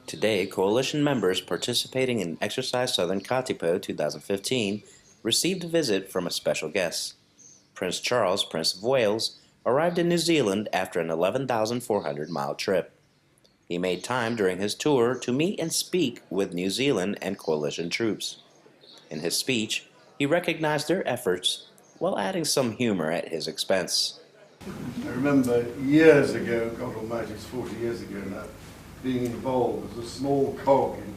Today, coalition members participating in Exercise Southern Katipo 2015 received a visit from a special guest. Prince Charles, Prince of Wales, arrived in New Zealand after an 11,400-mile trip. He made time during his tour to meet and speak with New Zealand and coalition troops. In his speech, he recognized their efforts while adding some humor at his expense. I remember years ago, God almighty, it's 40 years ago now, being involved as a small cog in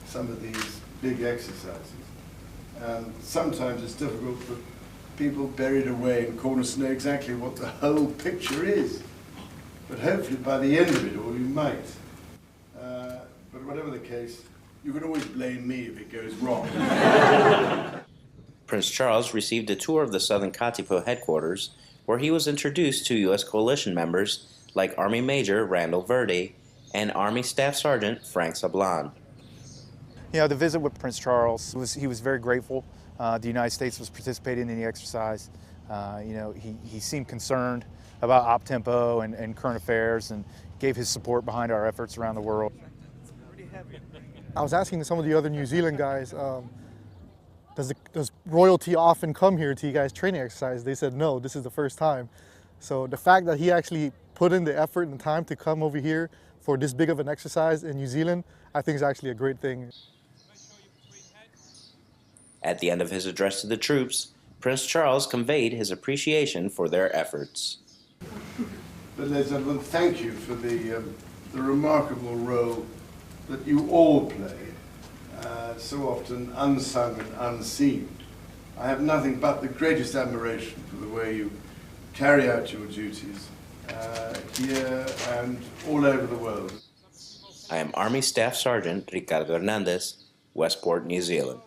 some of these big exercises. And sometimes it's difficult for people buried away in corners to know exactly what the whole picture is. But hopefully by the end of it all you might. But whatever the case, you can always blame me if it goes wrong. Prince Charles received a tour of the Southern Katipo headquarters, where he was introduced to U.S. coalition members like Army Major Randall Verde and Army Staff Sergeant Frank Sablan. You know, the visit with Prince Charles, he was very grateful. The United States was participating in the exercise. You know, he seemed concerned about op-tempo and current affairs and gave his support behind our efforts around the world. I was asking some of the other New Zealand guys, does royalty often come here to you guys training exercise? They said no, this is the first time. So the fact that he actually put in the effort and time to come over here for this big of an exercise in New Zealand, I think is actually a great thing. At the end of his address to the troops, Prince Charles conveyed his appreciation for their efforts. But ladies and gentlemen, thank you for the remarkable role that you all play, so often unsung and unseen. I have nothing but the greatest admiration for the way you carry out your duties here and all over the world. I am Army Staff Sergeant Ricardo Hernandez, Westport, New Zealand.